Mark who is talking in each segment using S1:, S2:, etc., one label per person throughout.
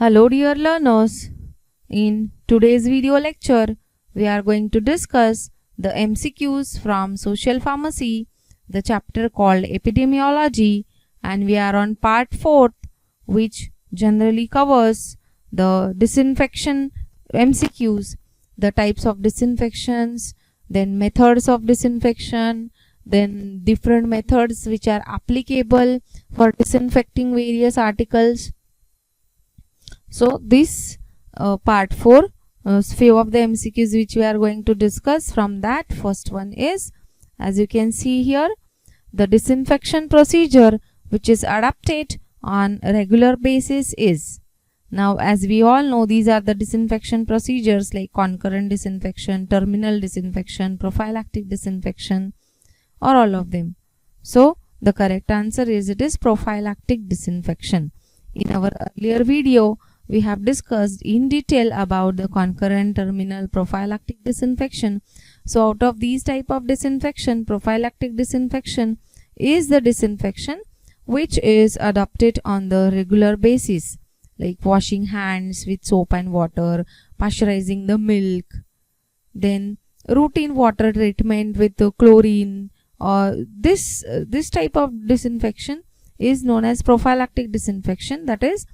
S1: Hello dear learners, in today's video lecture we are going to discuss the MCQs from social pharmacy, the chapter called Epidemiology, and we are on part 4th, which generally covers the disinfection MCQs, the types of disinfections, then methods of disinfection, then different methods which are applicable for disinfecting various articles. So this part 4, few of the MCQs which we are going to discuss. From that, first one is, as you can see here, the disinfection procedure which is adopted on a regular basis is. Now, as we all know, these are the disinfection procedures like concurrent disinfection, terminal disinfection, prophylactic disinfection, or all of them. So the correct answer is, it is prophylactic disinfection. In our earlier video, we have discussed in detail about the concurrent, terminal, prophylactic disinfection. So out of these type of disinfection, prophylactic disinfection is the disinfection which is adopted on the regular basis, like washing hands with soap and water, pasteurizing the milk, then routine water treatment with chlorine. This type of disinfection is known as prophylactic disinfection, that is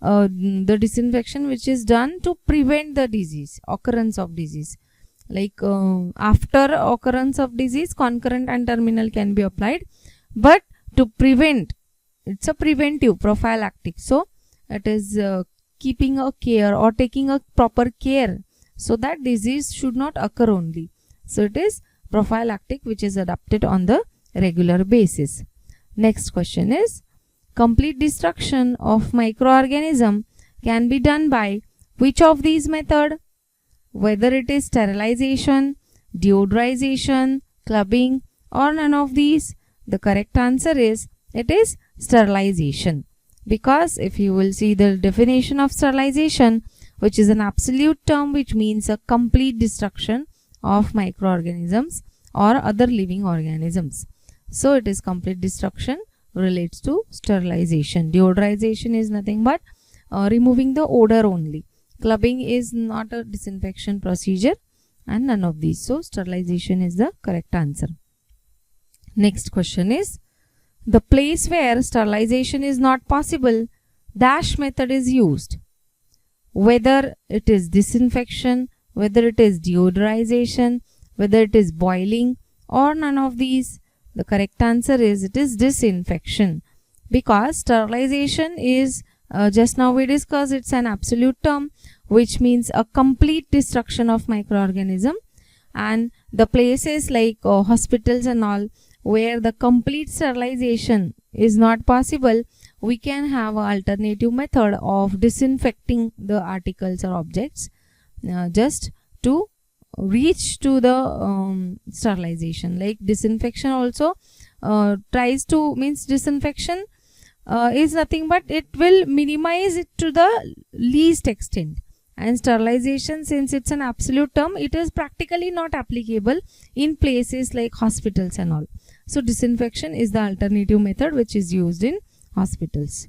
S1: the disinfection which is done to prevent the disease, occurrence of disease. Like after occurrence of disease, concurrent and terminal can be applied, but to prevent, it's a preventive, prophylactic. So it is keeping a care or taking a proper care so that disease should not occur only. So it is prophylactic which is adopted on the regular basis. Next question is, complete destruction of microorganism can be done by which of these method? Whether it is sterilization, deodorization, clubbing, or none of these, the correct answer is, it is sterilization. Because if you will see the definition of sterilization, which is an absolute term which means a complete destruction of microorganisms or other living organisms. So it is complete destruction relates to sterilization. Deodorization is nothing but removing the odor only. Clubbing is not a disinfection procedure, and none of these. So sterilization is the correct answer. Next question is, the place where sterilization is not possible, dash method is used. Whether it is disinfection, whether it is deodorization, whether it is boiling, or none of these, the correct answer is, it is disinfection. Because sterilization is, just now we discussed, it's an absolute term which means a complete destruction of microorganism, and the places like hospitals and all where the complete sterilization is not possible, we can have an alternative method of disinfecting the articles or objects just to reach to the sterilization. Like disinfection also tries to, means disinfection is nothing but it will minimize it to the least extent, and sterilization, since it's an absolute term, it is practically not applicable in places like hospitals and all. So disinfection is the alternative method which is used in hospitals.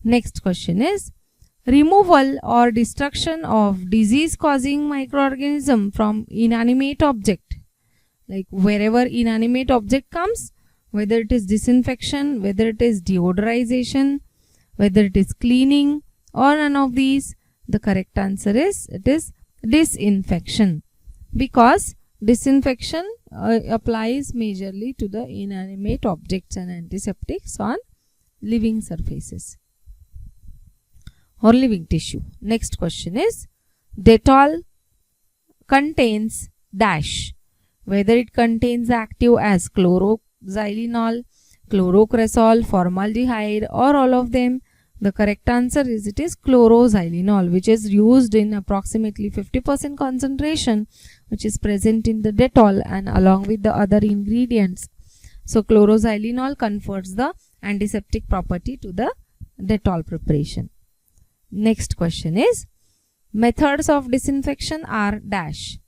S1: Next question is, removal or destruction of disease causing microorganism from inanimate object. Like wherever inanimate object comes, whether it is disinfection, whether it is deodorization, whether it is cleaning, or none of these, the correct answer is, it is disinfection. Because disinfection applies majorly to the inanimate objects and antiseptics on living surfaces or living tissue. Next question is, Dettol contains dash. Whether it contains active as chloroxylenol, chlorocresol, formaldehyde, or all of them, the correct answer is, it is chloroxylenol, which is used in approximately 50% concentration, which is present in the Dettol and along with the other ingredients. So chloroxylenol confers the antiseptic property to the Dettol preparation. Next question is, methods of disinfection are dash.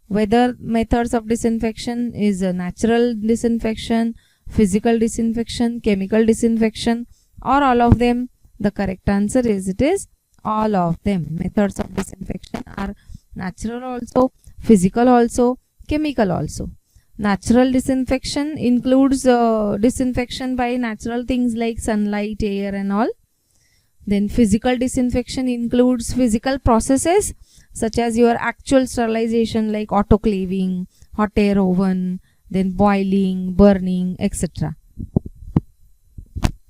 S1: Whether methods of disinfection is a natural disinfection, physical disinfection, chemical disinfection, or all of them, the correct answer is, it is all of them. Methods of disinfection are natural also, physical also, chemical also. Natural disinfection includes disinfection by natural things like sunlight, air and all. Then physical disinfection includes physical processes such as your actual sterilization like autoclaving, hot air oven, then boiling, burning, etc.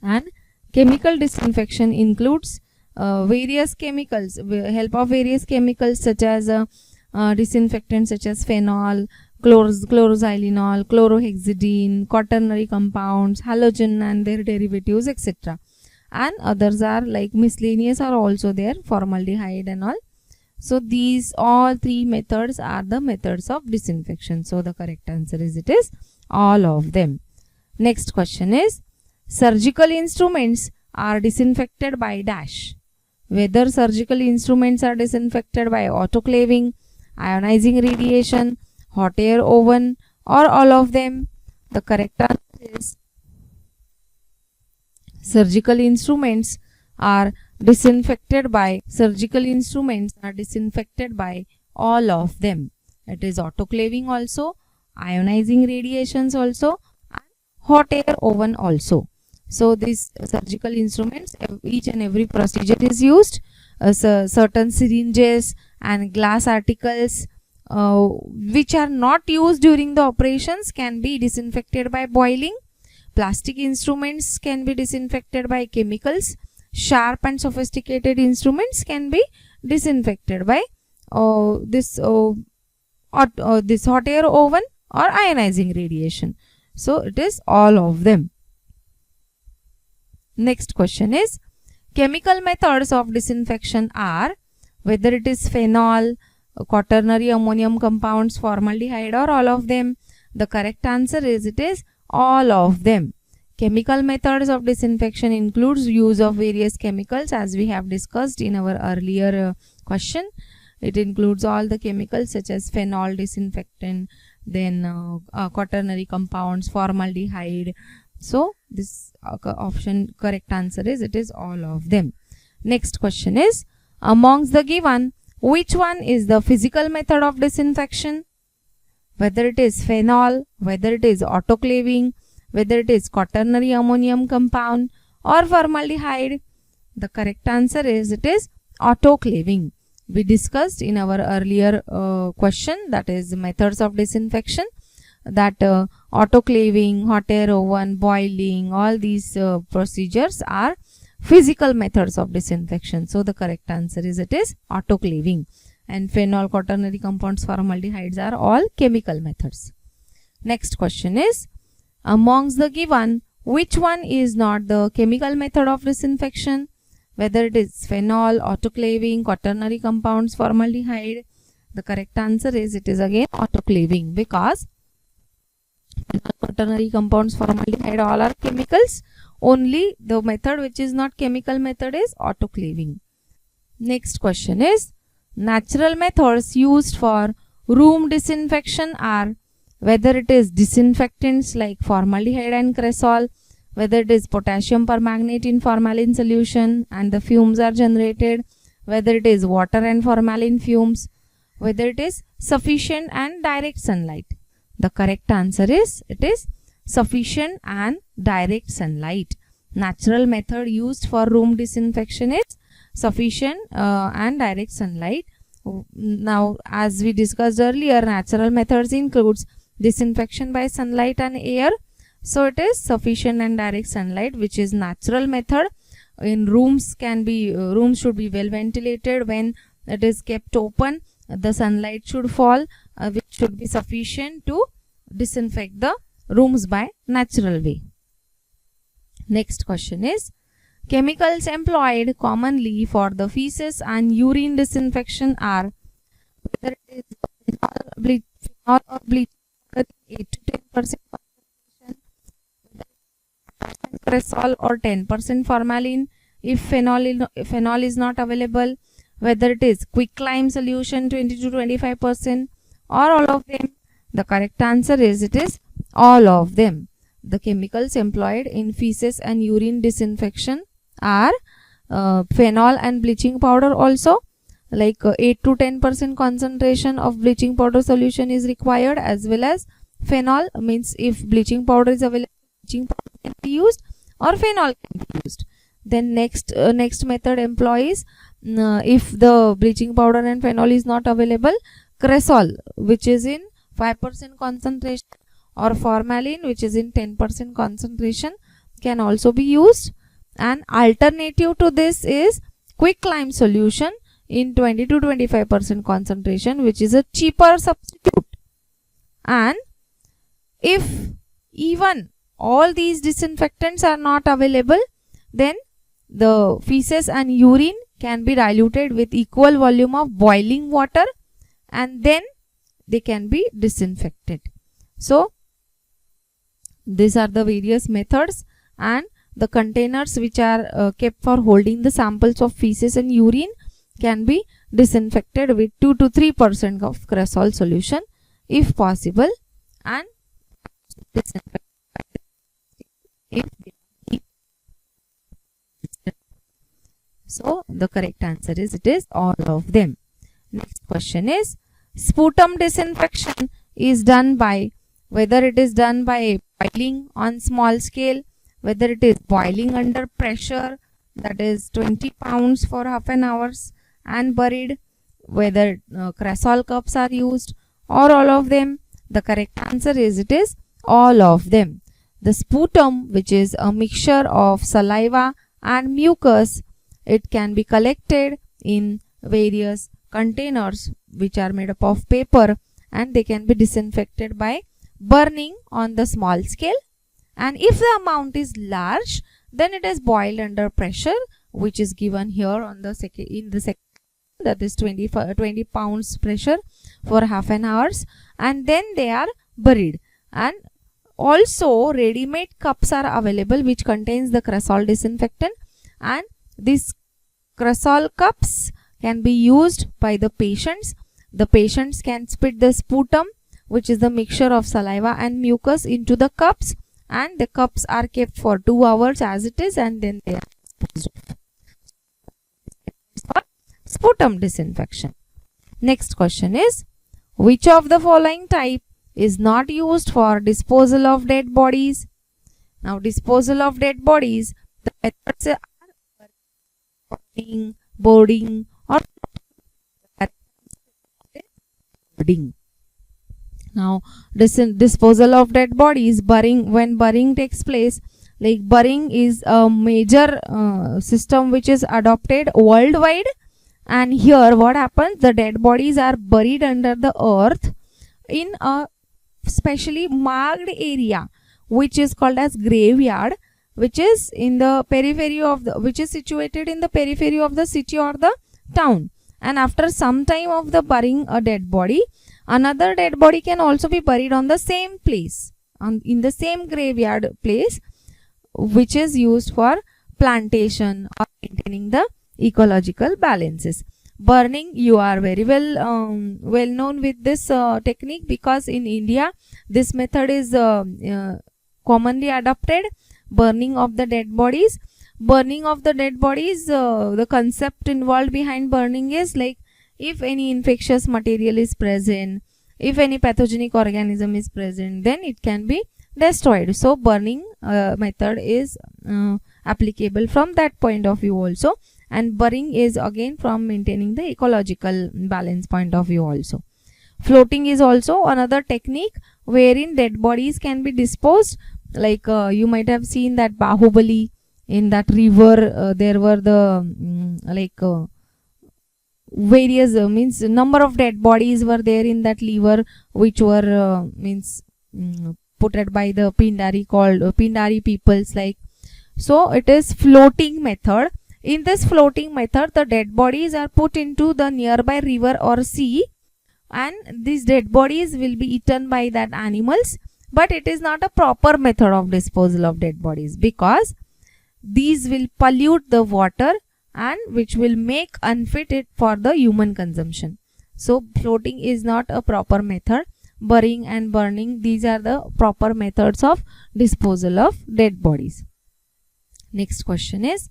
S1: And chemical disinfection includes various chemicals, help of various chemicals such as disinfectants such as phenol, chloroxylenol, chlorohexidine, quaternary compounds, halogen and their derivatives, etc. And others are like miscellaneous are also there, formaldehyde and all. So these all three methods are the methods of disinfection. So the correct answer is it is all of them. Next question is, surgical instruments are disinfected by dash. Whether surgical instruments are disinfected by autoclaving, ionizing radiation, hot air oven or all of them. The correct answer is surgical instruments are disinfected by all of them. It is autoclaving also, ionizing radiations also and hot air oven also. So these surgical instruments, each and every procedure is used. Certain syringes and glass articles which are not used during the operations can be disinfected by boiling. Plastic instruments can be disinfected by chemicals. Sharp and sophisticated instruments can be disinfected by this hot air oven or ionizing radiation. So it is all of them. Next question is, chemical methods of disinfection are whether it is phenol, quaternary ammonium compounds, formaldehyde or all of them. The correct answer is it is all of them. Chemical methods of disinfection includes use of various chemicals as we have discussed in our earlier question. It includes all the chemicals such as phenol disinfectant, then quaternary compounds, formaldehyde. So this option correct answer is it is all of them. Next question is, amongst the given, which one is the physical method of disinfection? Whether it is phenol, whether it is autoclaving, whether it is quaternary ammonium compound or formaldehyde. The correct answer is it is autoclaving. We discussed in our earlier question, that is methods of disinfection, that autoclaving, hot air oven, boiling, all these procedures are physical methods of disinfection. So the correct answer is it is autoclaving. And phenol, quaternary compounds, formaldehydes are all chemical methods. Next question is, amongst the given, which one is not the chemical method of disinfection? Whether it is phenol, autoclaving, quaternary compounds, formaldehyde. The correct answer is it is again autoclaving, because quaternary compounds, formaldehyde all are chemicals. Only the method which is not chemical method is autoclaving. Next question is, natural methods used for room disinfection are whether it is disinfectants like formaldehyde and cresol, whether it is potassium permanganate in formalin solution and the fumes are generated, whether it is water and formalin fumes, whether it is sufficient and direct sunlight. The correct answer is it is sufficient and direct sunlight. Natural method used for room disinfection is sufficient and direct sunlight. Now, as we discussed earlier, natural methods includes disinfection by sunlight and air. So it is sufficient and direct sunlight, which is natural method. In rooms rooms should be well ventilated. When it is kept open, the sunlight should fall, which should be sufficient to disinfect the rooms by natural way. Next question is, chemicals employed commonly for the feces and urine disinfection are whether it is phenol or bleach 8 to 10% cresol or 10% formalin if phenol is not available, whether it is quicklime solution 20 to 25% or all of them. The correct answer is it is all of them. The chemicals employed in feces and urine disinfection are phenol and bleaching powder also, like 8 to 10% concentration of bleaching powder solution is required, as well as phenol, means if bleaching powder is available, bleaching powder can be used or phenol can be used. Then next method employs, if the bleaching powder and phenol is not available, cresol, which is in 5% concentration, or formalin, which is in 10% concentration, can also be used. An alternative to this is quicklime solution in 20 to 25% concentration, which is a cheaper substitute. And if even all these disinfectants are not available, then the feces and urine can be diluted with equal volume of boiling water, and then they can be disinfected. So these are the various methods, and the containers which are kept for holding the samples of feces and urine can be disinfected with 2 to 3% of cresol solution if possible, and disinfect if so the correct answer is it is all of them. Next question is, sputum disinfection is done by, whether it is done by boiling on small scale, whether it is boiling under pressure, that is 20 pounds for half an hour and buried, whether cresol cups are used, or all of them. The correct answer is it is all of them. The sputum, which is a mixture of saliva and mucus, it can be collected in various containers which are made up of paper, and they can be disinfected by burning on the small scale. And if the amount is large, then it is boiled under pressure, which is given here on the second, that is 20 pounds pressure for half an hour, and then they are buried. And also ready-made cups are available which contains the cresol disinfectant, and these cresol cups can be used by the patients. The patients can spit the sputum, which is the mixture of saliva and mucus, into the cups, and the cups are kept for 2 hours as it is, and then they are disposed of. For sputum disinfection. Next question is, which of the following type is not used for disposal of dead bodies? Now, disposal of dead bodies, the methods are burning, boarding, or boarding. Now, disposal of dead bodies, burying, when burying takes place, like burying is a major system which is adopted worldwide, and here what happens, the dead bodies are buried under the earth in a specially marked area which is called as graveyard, which is in the periphery of the, which is situated in the periphery of the city or the town. And after some time of the burying a dead body, another dead body can also be buried on the same place, in the same graveyard place, which is used for plantation or maintaining the ecological balances. Burning, you are very well known with this technique, because in India this method is commonly adopted. Burning of the dead bodies. Burning of the dead bodies, the concept involved behind burning is like, if any infectious material is present, if any pathogenic organism is present, then it can be destroyed. So burning method is applicable from that point of view also, and burying is again from maintaining the ecological balance point of view also. Floating is also another technique wherein dead bodies can be disposed, like you might have seen that Bahubali, in that river there were the various means number of dead bodies were there in that river, which were put by the Pindari, called Pindari peoples, like. So it is floating method. In this floating method, the dead bodies are put into the nearby river or sea, and these dead bodies will be eaten by that animals. But it is not a proper method of disposal of dead bodies, because these will pollute the water, and which will make unfit it for the human consumption. So floating is not a proper method. Burying and burning, these are the proper methods of disposal of dead bodies. Next question is,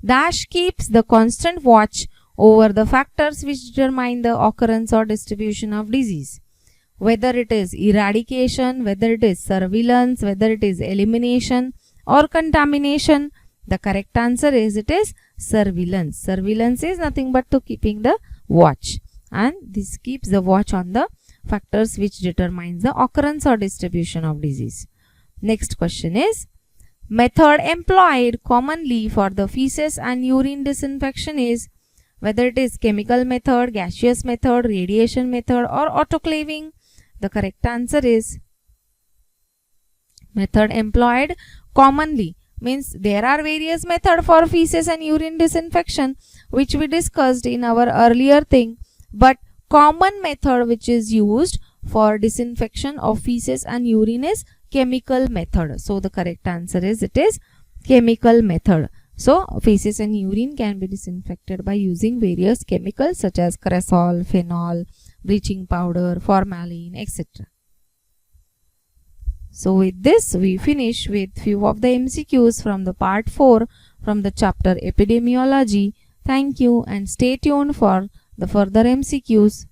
S1: Dash keeps the constant watch over the factors which determine the occurrence or distribution of disease. Whether it is eradication, whether it is surveillance, whether it is elimination or contamination, the correct answer is it is surveillance. Surveillance is nothing but to keeping the watch, and this keeps the watch on the factors which determines the occurrence or distribution of disease. Next question is, method employed commonly for the feces and urine disinfection is, whether it is chemical method, gaseous method, radiation method or autoclaving. The correct answer is method employed commonly, means there are various methods for feces and urine disinfection which we discussed in our earlier thing, but common method which is used for disinfection of feces and urine is chemical method. So the correct answer is it is chemical method. So feces and urine can be disinfected by using various chemicals such as cresol, phenol, bleaching powder, formalin, etc. So with this we finish with few of the MCQs from the part 4 from the chapter Epidemiology. Thank you and stay tuned for the further MCQs.